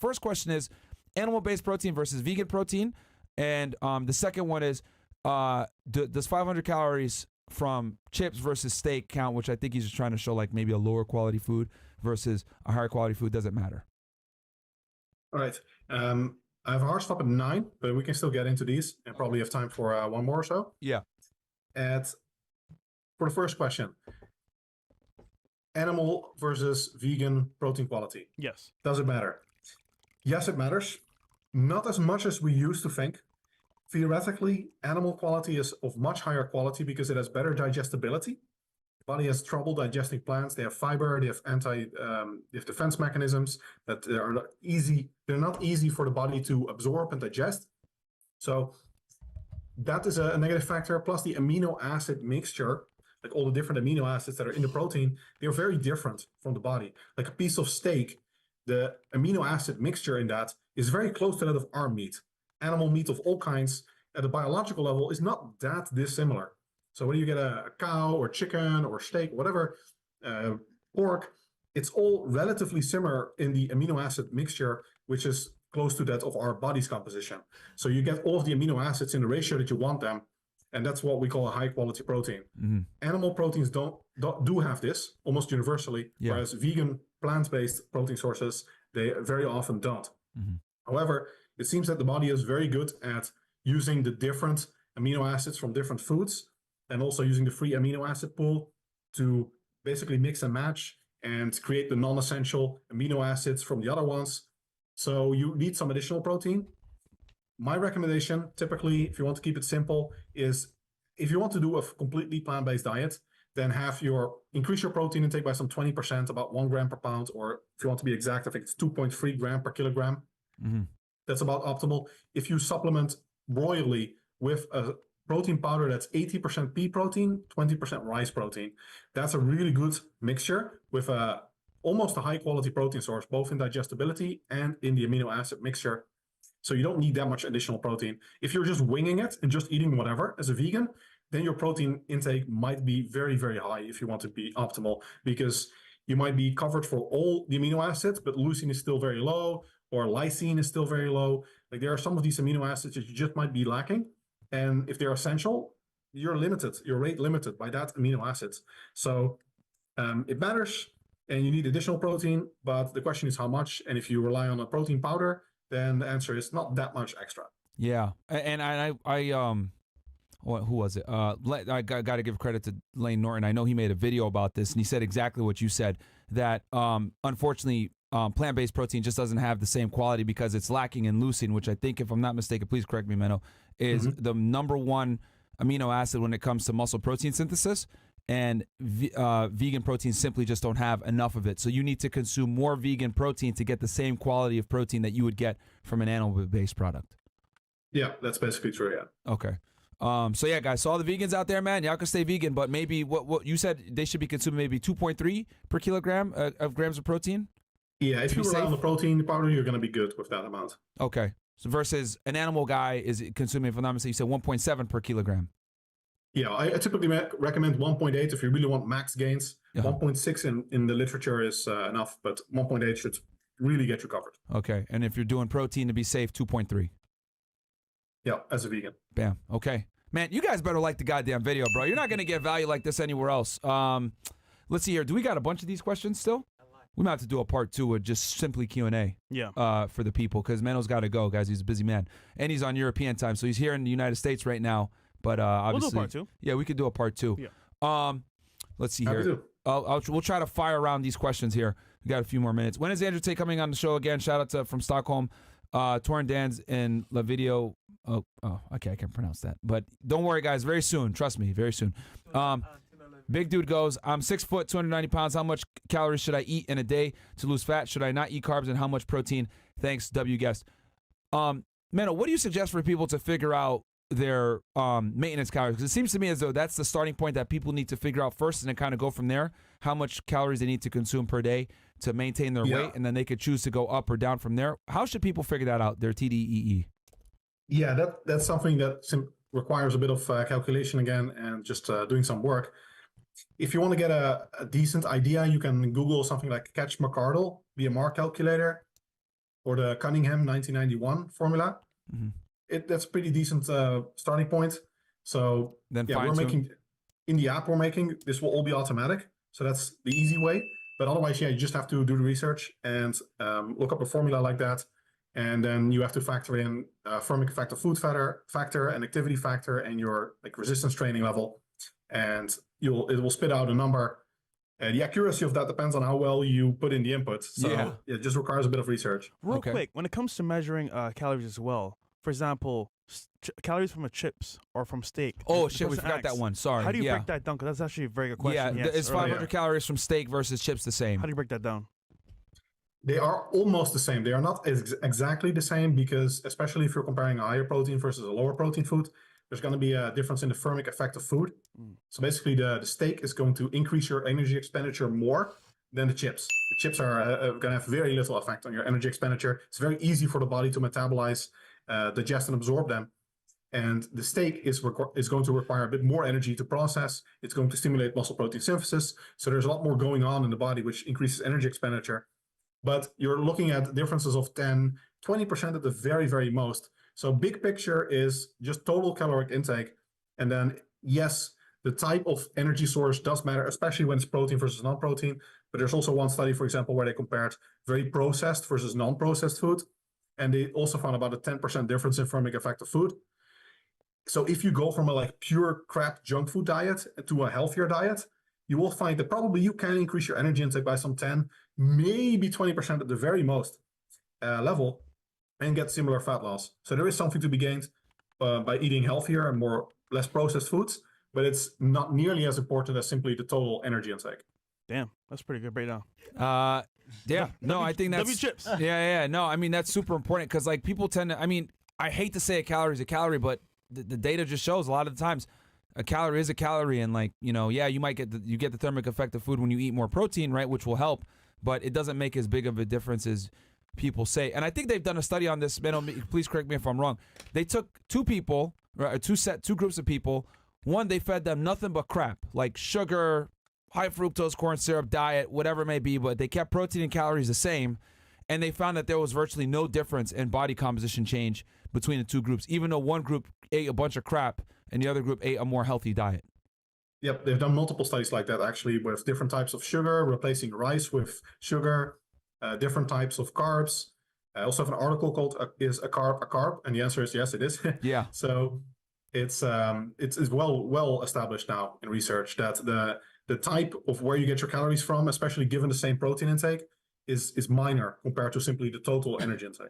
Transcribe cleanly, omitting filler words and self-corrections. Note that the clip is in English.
first question is animal-based protein versus vegan protein. And the second one is, does 500 calories from chips versus steak count, which I think he's just trying to show like maybe a lower quality food versus a higher quality food doesn't matter. All right. I have a hard stop at 9, but we can still get into these and probably have time for one more or so. Yeah. For the first question, animal versus vegan protein quality. Yes. Does it matter? Yes, it matters. Not as much as we used to think. Theoretically, animal quality is of much higher quality because it has better digestibility. The body has trouble digesting plants. They have fiber. They have they have defense mechanisms that are not easy. They're not easy for the body to absorb and digest. So that is a negative factor. Plus the amino acid mixture, like all the different amino acids that are in the protein, they're very different from the body. Like a piece of steak, the amino acid mixture in that is very close to that of our meat. Animal meat of all kinds at a biological level is not that dissimilar. So whether you get a cow or chicken or steak, whatever, pork, it's all relatively similar in the amino acid mixture, which is close to that of our body's composition. So you get all of the amino acids in the ratio that you want them, and that's what we call a high quality protein. Mm-hmm. Animal proteins do have this almost universally, whereas vegan plant-based protein sources, they very often don't. Mm-hmm. However, it seems that the body is very good at using the different amino acids from different foods and also using the free amino acid pool to basically mix and match and create the non-essential amino acids from the other ones. So you need some additional protein. My recommendation, typically, if you want to keep it simple, is if you want to do a completely plant-based diet, then increase your protein intake by some 20%, about 1 gram per pound, or if you want to be exact, I think it's 2.3 gram per kilogram. Mm-hmm. That's about optimal. If you supplement royally with a protein powder that's 80% pea protein, 20% rice protein, that's a really good mixture with almost a high quality protein source, both in digestibility and in the amino acid mixture. So you don't need that much additional protein. If you're just winging it and just eating whatever as a vegan, then your protein intake might be very, very high if you want to be optimal, because you might be covered for all the amino acids, but leucine is still very low, or lysine is still very low. Like there are some of these amino acids that you just might be lacking. And if they're essential, you're rate limited by that amino acids. So it matters and you need additional protein, but the question is how much. And if you rely on a protein powder, then the answer is not that much extra. Yeah. And who was it? I got to give credit to Lane Norton. I know he made a video about this and he said exactly what you said, that unfortunately, plant-based protein just doesn't have the same quality because it's lacking in leucine, which I think, if I'm not mistaken, please correct me, Menno, is the number one amino acid when it comes to muscle protein synthesis. And vegan proteins simply just don't have enough of it. So you need to consume more vegan protein to get the same quality of protein that you would get from an animal-based product. Yeah, that's basically true, yeah. Okay. So yeah, guys, so all the vegans out there, man, y'all can stay vegan, but maybe what you said, they should be consuming maybe 2.3 per kilogram of grams of protein? Yeah, if you rely on the protein powder, you're going to be good with that amount. Okay. So versus an animal guy is consuming, if I'm not mistaken, you said 1.7 per kilogram. Yeah, I typically recommend 1.8 if you really want max gains. 1.6 in the literature is enough, but 1.8 should really get you covered. Okay. And if you're doing protein to be safe, 2.3. Yeah, as a vegan. Bam. Okay. Man, you guys better like the goddamn video, bro. You're not going to get value like this anywhere else. Let's see here. Do we got a bunch of these questions still? We might have to do a part 2 with just simply Q&A. Yeah. For the people, because Menno's got to go, guys. He's a busy man. And he's on European time, so he's here in the United States right now. But obviously, we'll do a part 2. Yeah, we could do a part 2. Yeah. Let's see here. We'll try to fire around these questions here. We got a few more minutes. When is Andrew Tate coming on the show again? Shout out to from Stockholm, Torren Dans and La Video. Oh, okay, I can't pronounce that. But don't worry, guys. Very soon. Trust me, very soon. Big dude goes, I'm 6 foot, 290 pounds. How much calories should I eat in a day to lose fat? Should I not eat carbs, and how much protein? Thanks, W guest. Menno, what do you suggest for people to figure out their maintenance calories? Because it seems to me as though that's the starting point that people need to figure out first, and then kind of go from there. How much calories they need to consume per day to maintain their weight, and then they could choose to go up or down from there. How should people figure that out, their TDEE? Yeah, that's something that requires a bit of calculation again and just doing some work. If you want to get a decent idea, you can Google something like Catch McCardle BMR calculator. or the Cunningham 1991 formula. That's a pretty decent starting point. So Then yeah, we're making in the app we're making, this will all be automatic. So that's the easy way. But otherwise, yeah, you just have to do the research and look up a formula like that. And then you have to factor in thermic effective food factor and activity factor and your like resistance training level. And it will spit out a number. And the accuracy of that depends on how well you put in the inputs. So it just requires a bit of research. Real quick, when it comes to measuring calories as well, for example, calories from a chips or from steak. Oh shit, we forgot that one. Sorry. How do you break that down? Because that's actually a very good question. Yeah, is 500 calories from steak versus chips the same? How do you break that down? They are almost the same. They are not exactly the same because, especially if you're comparing a higher protein versus a lower protein food, there's going to be a difference in the thermic effect of food. So basically, the steak is going to increase your energy expenditure more than the chips. The chips are going to have very little effect on your energy expenditure. It's very easy for the body to metabolize, digest, and absorb them. And the steak is going to require a bit more energy to process. It's going to stimulate muscle protein synthesis. So there's a lot more going on in the body, which increases energy expenditure. But you're looking at differences of 10, 20% at the very, very most. So big picture is just total caloric intake. And then, yes, the type of energy source does matter, especially when it's protein versus non-protein. But there's also one study, for example, where they compared very processed versus non-processed food. And they also found about a 10% difference in thermic effect of food. So if you go from a like pure crap junk food diet to a healthier diet, you will find that probably you can increase your energy intake by some 10, maybe 20% at the very most level and get similar fat loss. So there is something to be gained by eating healthier and less processed foods, but it's not nearly as important as simply the total energy intake. Damn, that's pretty good breakdown. Yeah, no, I think that's W chips. Yeah, no, I mean that's super important because like people tend to. I mean, I hate to say a calorie is a calorie, but the data just shows a lot of the times a calorie is a calorie, and like you might get the thermic effect of food when you eat more protein, right, which will help, but it doesn't make as big of a difference as people say. And I think they've done a study on this. Please correct me if I'm wrong. They took two people, right, two groups of people. One, they fed them nothing but crap, like sugar, high fructose corn syrup diet, whatever it may be, but they kept protein and calories the same, and they found that there was virtually no difference in body composition change between the two groups, even though one group ate a bunch of crap and the other group ate a more healthy diet. Yep, they've done multiple studies like that, actually, with different types of sugar, replacing rice with sugar, different types of carbs. I also have an article called "Is a Carb a Carb?" And the answer is yes, it is. Yeah. So it's well established now in research that the type of where you get your calories from, especially given the same protein intake, is minor compared to simply the total energy intake.